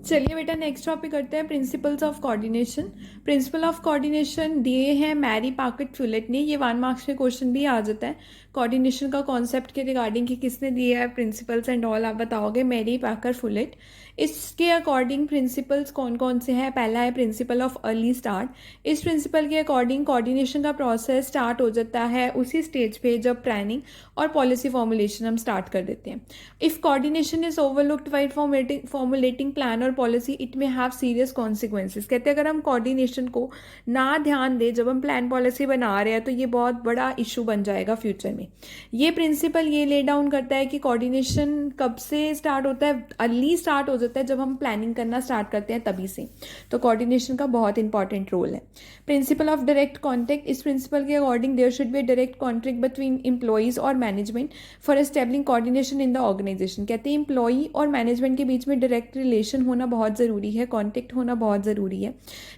चलिए बेटा next topic करते हैं principles of coordination. Principle of coordination दिए हैं मैरी पाकेट फ्यूलेट ने। ये 1 मार्क्स में क्वेश्चन भी आ जाता है कोऑर्डिनेशन का कॉन्सेप्ट के रिगार्डिंग कि किसने दिया है प्रिंसिपल्स एंड ऑल, आप बताओगे मैरी पाकर फ्यूलेट। इसके अकॉर्डिंग प्रिंसिपल्स कौन कौन से हैं? पहला है प्रिंसिपल ऑफ अर्ली स्टार्ट। इस प्रिंसिपल के अकॉर्डिंग कोऑर्डिनेशन का प्रोसेस स्टार्ट हो जाता है उसी स्टेज पे जब प्लानिंग और पॉलिसी फॉर्मुलेशन हम स्टार्ट कर देते हैं। If coordination is overlooked while formulating plan और पॉलिसी इट में हैव सीरियस कॉन्सिक्वेंसेस। कहते हैं अगर हम कोऑर्डिनेशन को ना ध्यान दें जब हम प्लान पॉलिसी बना रहे हैं तो ये बहुत बड़ा इशू बन जाएगा फ्यूचर में। ये प्रिंसिपल ये ले डाउन करता है कि कोऑर्डिनेशन कब से स्टार्ट होता है? अर्ली स्टार्ट हो जाता है जब हम प्लानिंग करना स्टार्ट करते हैं तभी से। तो कोऑर्डिनेशन का बहुत इंपॉर्टेंट रोल है। Principle of direct contact. इस प्रिंसिपल के according there should be direct contact between employees और management for establishing coordination in the organisation. कहते हैं एम्प्लॉई और मैनेजमेंट के बीच में डायरेक्ट रिलेशन होना बहुत ज़रूरी है, कॉन्टैक्ट होना बहुत ज़रूरी है,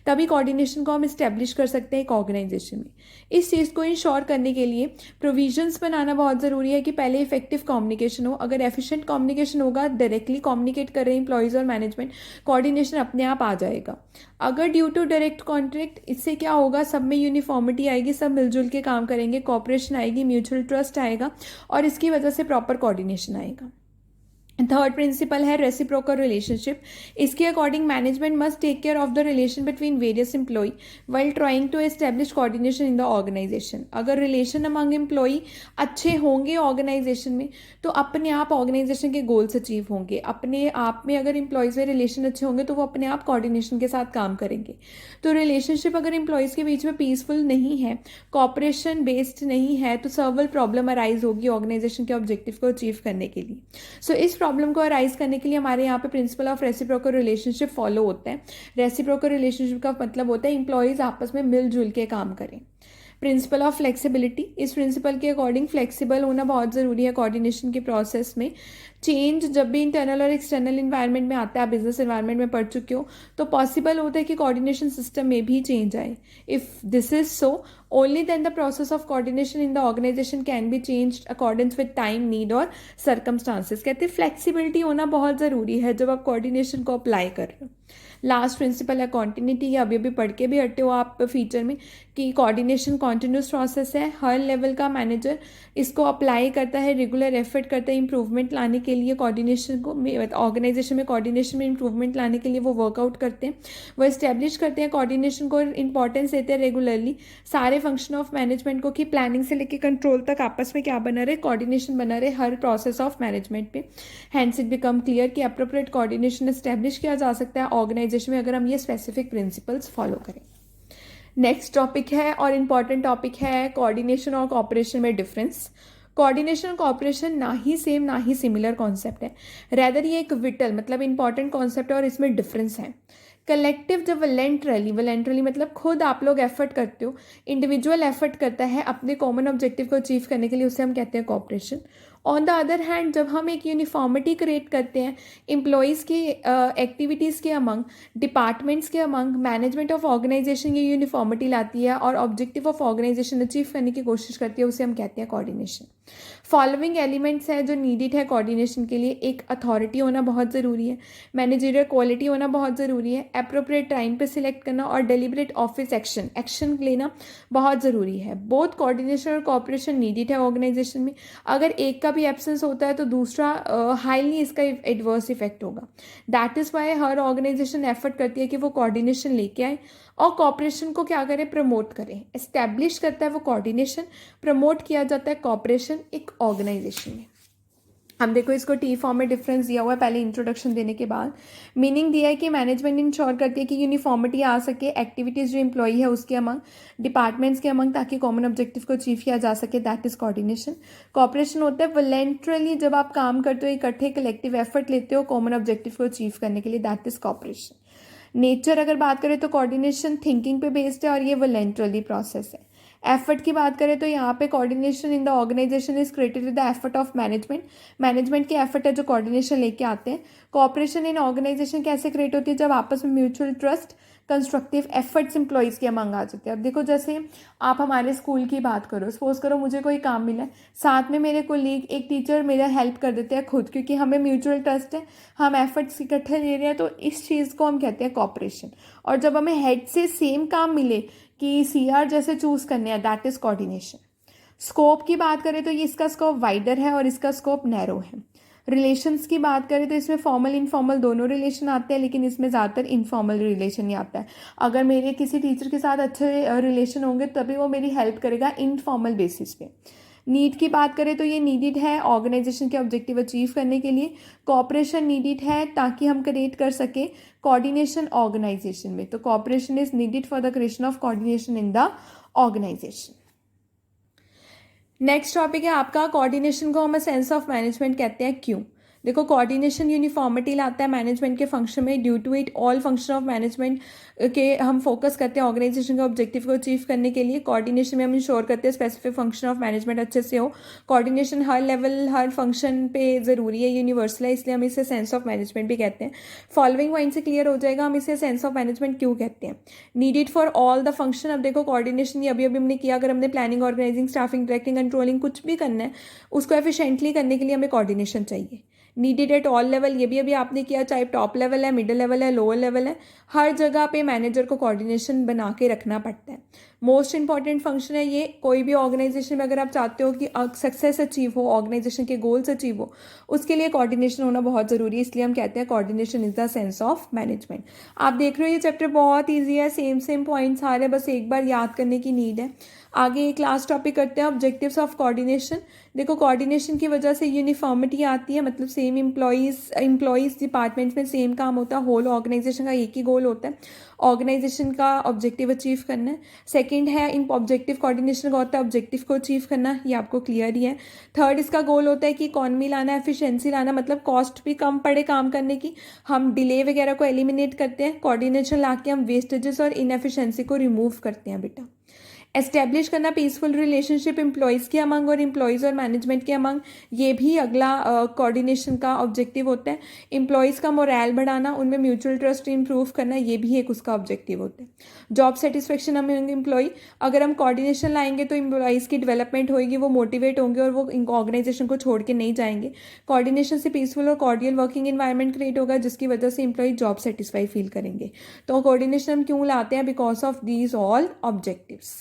तभी कोऑर्डिनेशन को हम इस्टेब्लिश कर सकते हैं एक ऑर्गेनाइजेशन में। इस चीज़ को इंश्योर करने के लिए प्रोविजंस बनाना बहुत ज़रूरी है कि पहले इफेक्टिव कम्युनिकेशन हो। अगर एफिशिएंट कम्युनिकेशन होगा, डायरेक्टली कम्युनिकेट कर रहे हैं एम्प्लॉयज़ और मैनेजमेंट, कोऑर्डिनेशन अपने आप आ जाएगा। अगर ड्यू टू डायरेक्ट कॉन्ट्रैक्ट, इससे क्या होगा, सब में यूनिफॉर्मिटी आएगी, सब मिलजुल के काम करेंगे, कॉपरेशन आएगी, म्यूचुअल ट्रस्ट आएगा और इसकी वजह से प्रॉपर कोऑर्डिनेशन आएगा। थर्ड प्रिंसिपल है रेसिप्रोकल रिलेशनशिप। इसके according management must take care of the relation between various employee while trying to establish coordination in the organisation. अगर रिलेशन अमंग एम्प्लॉई अच्छे होंगे ऑर्गेनाइजेशन में तो अपने आप ऑर्गेनाइजेशन के गोल्स अचीव होंगे। अपने आप में अगर एम्प्लॉयज़ में रिलेशन अच्छे होंगे तो वो अपने आप कोऑर्डिनेशन के साथ काम करेंगे। तो रिलेशनशिप अगर एम्प्लॉयज़ के बीच में पीसफुल नहीं है, कॉपरेशन बेस्ड नहीं है, तो सर्वल प्रॉब्लम अराइज होगी ऑर्गेनाइजेशन के ऑब्जेक्टिव को अचीव करने के लिए। सो इस प्रॉब्लम को अराइज करने के लिए हमारे यहाँ पे principle of reciprocal relationship follow होता है। रेसिप्रोकल रिलेशनशिप का मतलब होता है एम्प्लॉयज़ आपस में मिलजुल के काम करें। Principle of flexibility. इस प्रिंसिपल के अकॉर्डिंग फ्लेक्सिबल होना बहुत ज़रूरी है कोऑर्डिनेशन के प्रोसेस में। चेंज जब भी इंटरनल और एक्सटर्नल इन्वायरमेंट में आता है, बिजनेस इन्वायरमेंट में पढ़ चुके हो, तो पॉसिबल होता है कि कोऑर्डिनेशन सिस्टम में भी चेंज आए। If this is so, only then the process of coordination in the organisation can be changed according with time, need और सर्कमस्टांसिस। कहते हैं फ्लेक्सिबिलिटी होना बहुत ज़रूरी है जब आप कोऑर्डिनेशन को अप्लाई कर रहे हो। लास्ट प्रिंसिपल है कॉन्टिन्यूटी। ये अभी पढ़ के भी हटे हो आप फीचर में कि कोऑर्डिनेशन कॉन्टिन्यूस प्रोसेस है। हर लेवल का मैनेजर इसको अप्लाई करता है, रेगुलर एफर्ट करता है इंप्रूवमेंट लाने के लिए। कोऑर्डिनेशन को ऑर्गेनाइजेशन में कोऑर्डिनेशन में इंप्रूवमेंट लाने के लिए वो वर्कआउट करते हैं, वो इस्टेब्लिश करते हैं, कोऑर्डिनेशन को इंपॉर्टेंस देते हैं रेगुलरली सारे फंक्शन ऑफ मैनेजमेंट को, कि प्लानिंग से लेकर कंट्रोल तक आपस में क्या बना रहे, कोऑर्डिनेशन बना रहे हर प्रोसेस ऑफ मैनेजमेंट पे। हैंस इट बिकम क्लियर कि अप्रोप्रिएट कोऑर्डिनेशन इस्टेब्लिश किया जा सकता है ऑर्गेनाइजेशन में अगर हम ये स्पेसिफिक प्रिंसिपल्स फॉलो करें। नेक्स्ट टॉपिक है और इम्पॉर्टेंट टॉपिक है कोऑर्डिनेशन और कोऑपरेशन में डिफरेंस। कोऑर्डिनेशन और कोऑपरेशन ना ही सेम ना ही सिमिलर कॉन्सेप्ट है, रैदर ये एक विटल मतलब इंपॉर्टेंट कॉन्सेप्ट है और इसमें डिफरेंस है। कलेक्टिव जब वलेंट्रली मतलब खुद आप लोग एफर्ट करते हो, इंडिविजुअल एफर्ट करता है अपने कॉमन ऑब्जेक्टिव को अचीव करने के लिए, उसे हम कहते हैं cooperation. On the other hand जब हम एक यूनिफॉर्मिटी क्रिएट करते हैं एम्प्लॉयज़ की एक्टिविटीज़ के अमंग, डिपार्टमेंट्स के अमंग, मैनेजमेंट ऑफ ऑर्गेनाइजेशन ये यूनिफॉर्मिटी लाती है और ऑब्जेक्टिव ऑफ ऑर्गेनाइजेशन अचीव करने की कोशिश करती है, उसे हम कहते हैं कोऑर्डिनेशन। फॉलोइंग एलिमेंट्स है जो नीडेड है कोऑर्डिनेशन के लिए। एक अथॉरिटी होना बहुत ज़रूरी है, मैनेजरियल क्वालिटी होना बहुत ज़रूरी है, अप्रोप्रिएट टाइम पे सिलेक्ट करना और डेलिबरेट ऑफिस एक्शन लेना बहुत ज़रूरी है। बोथ कोऑर्डिनेशन और कोऑपरेशन नीडेड है ऑर्गेनाइजेशन में। अगर एक का भी एब्सेंस होता है तो दूसरा हाईली इसका एडवर्स इफेक्ट होगा। दैट इज़ वाई हर ऑर्गेनाइजेशन एफर्ट करती है कि वो कोऑर्डिनेशन लेके आए और कोऑपरेशन को क्या करें, प्रमोट करें। एस्टैब्लिश करता है वो कोऑर्डिनेशन, प्रमोट किया जाता है कोऑपरेशन एक ऑर्गेनाइजेशन में। हम देखो इसको टी फॉर्म में डिफरेंस दिया हुआ है पहले इंट्रोडक्शन देने के बाद। मीनिंग दिया है कि मैनेजमेंट इंश्योर करती है कि यूनिफॉर्मिटी आ सके एक्टिविटीज़ जो एम्प्लॉई है उसके अमंग, डिपार्टमेंट्स के अमंग, ताकि कॉमन ऑब्जेक्टिव को अचीव किया जा सके, दैट इज़ कोऑर्डिनेशन। कोऑपरेशन होता है वॉलंटरली जब आप काम करते हो, इकट्ठे कलेक्टिव एफर्ट लेते हो कॉमन ऑब्जेक्टिव को अचीव करने के लिए, दैट इज़ कोऑपरेशन। नेचर अगर बात करें तो कोऑर्डिनेशन थिंकिंग पे बेस्ड है और ये वॉलंटरली प्रोसेस है। एफर्ट की बात करें तो यहाँ पे coordination in the organisation is created with the effort of management. Management के एफर्ट है जो कोऑर्डिनेशन लेके आते हैं। कॉपरेशन इन ऑर्गेनाइजेशन कैसे क्रिएट होती है? जब आपस में mutual trust, constructive efforts employees के अमंग आ जाते हैं। अब देखो, जैसे आप हमारे स्कूल की बात करो, सपोज करो मुझे कोई काम मिला है, साथ में मेरे कोलीग, एक टीचर मेरा हेल्प कर देते हैं खुद, क्योंकि हमें म्यूचुअल ट्रस्ट है, हम एफर्ट्स इकट्ठे ले रहे हैं, तो इस चीज़ को हम कहते हैं कॉपरेशन। और जब हमें हेड से सेम काम मिले कि सीआर जैसे चूज़ करने हैं, दैट इज़ कोऑर्डिनेशन। स्कोप की बात करें तो ये इसका स्कोप वाइडर है और इसका स्कोप नैरो है। रिलेशंस की बात करें तो इसमें फॉर्मल इनफॉर्मल दोनों रिलेशन आते हैं, लेकिन इसमें ज़्यादातर इनफॉर्मल रिलेशन ही आता है। अगर मेरे किसी टीचर के साथ अच्छे रिलेशन होंगे तभी वो मेरी हेल्प करेगा इनफॉर्मल बेसिस पे। नीड की बात करें तो ये नीडिड है ऑर्गेनाइजेशन के ऑब्जेक्टिव अचीव करने के लिए। कॉपरेशन नीडिड है ताकि हम क्रिएट कर सके कोऑर्डिनेशन ऑर्गेनाइजेशन में। तो cooperation is needed for the creation of coordination in the organisation. Next topic है आपका, कोऑर्डिनेशन को हम सेंस ऑफ मैनेजमेंट कहते हैं। क्यों? देखो, कोऑर्डिनेशन यूनिफॉर्मिटी लाता है मैनेजमेंट के फंक्शन में। Due to it all function of management के हम फोकस करते हैं ऑर्गेनाइजेशन के ऑब्जेक्टिव को अचीव करने के लिए। कोऑर्डिनेशन में हम इंश्योर करते हैं स्पेसिफिक फंक्शन ऑफ मैनेजमेंट अच्छे से हो। कोऑर्डिनेशन हर लेवल हर फंक्शन पे ज़रूरी है, यूनिवर्सल है, इसलिए हम इसे सेंस ऑफ मैनेजमेंट भी कहते हैं। फॉलोइंग पॉइंट से क्लियर हो जाएगा हम इसे सेंस ऑफ मैनेजमेंट क्यों कहते हैं। Needed for all the function. अब देखो, कोऑर्डिनेशन ये अभी अभी हमने किया, अगर हमने planning, organising, staffing, directing, controlling कुछ भी करना है, उसको एफिशिएंटली करने के लिए हमें कोऑर्डिनेशन चाहिए। नीडेड एट ऑल लेवल, ये भी अभी आपने किया, चाहे टॉप लेवल है, मिडिल लेवल है, लोअर लेवल है, हर जगह पे मैनेजर को कोऑर्डिनेशन बना के रखना पड़ता है। मोस्ट इंपॉर्टेंट फंक्शन है ये। कोई भी ऑर्गेनाइजेशन में अगर आप चाहते हो कि सक्सेस अचीव हो, ऑर्गेनाइजेशन के गोल्स अचीव हो, उसके लिए कोऑर्डिनेशन होना बहुत ज़रूरी है, इसलिए हम कहते हैं coordination is the sense of management. आप देख रहे हो ये चैप्टर बहुत ईजी है, सेम पॉइंट्स आ रहे हैं, बस एक बार याद करने की नीड है। आगे एक लास्ट टॉपिक करते हैं, ऑब्जेक्टिव्स ऑफ कोऑर्डिनेशन। देखो, कोऑर्डिनेशन की वजह से यूनिफॉर्मिटी आती है, मतलब सेम एम्प्लॉयज़ डिपार्टमेंट में सेम काम होता है, होल ऑर्गेनाइजेशन का एक ही गोल होता है, ऑर्गेनाइजेशन का ऑब्जेक्टिव अचीव करना है। सेकंड है इन ऑब्जेक्टिव कोऑर्डिनेशन का होता है ऑब्जेक्टिव को अचीव करना, ये आपको क्लियर ही है। थर्ड इसका गोल होता है कि इकॉनमी लाना, एफिशिएंसी लाना, मतलब कॉस्ट भी कम पड़े काम करने की, हम डिले वगैरह को एलिमिनेट करते हैं। कोऑर्डिनेशन ला के हम वेस्टेजेस और इनएफिशिएंसी को रिमूव करते हैं बेटा। एस्टेब्लिश करना पीसफुल रिलेशनशिप एम्प्लॉयज़ के अमंग और एम्प्लॉयज़ और मैनेजमेंट के अमंग, ये भी अगला कोऑर्डिनेशन का ऑब्जेक्टिव होता है। एम्प्लॉयज़ का मोरल बढ़ाना, उनमें म्यूचुअल ट्रस्ट इंप्रूव करना, ये भी एक उसका ऑब्जेक्टिव होता है। जॉब सेटिस्फेक्शन अमंग एम्प्लॉय, अगर हम कोऑर्डिनेशन लाएंगे तो एम्प्लॉयज़ की डेवलपमेंट होगी, वो मोटिवेट होंगे और वो ऑर्गेनाइजेशन को छोड़ के नहीं जाएंगे। कोऑर्डिनेशन से पीसफुल और कॉर्डियल वर्किंग इन्वायरमेंट क्रिएट होगा, जिसकी वजह से एम्प्लॉय जॉब सेटिस्फाई फील करेंगे। तो कोऑर्डिनेशन हम क्यों लाते हैं? Because of these all objectives.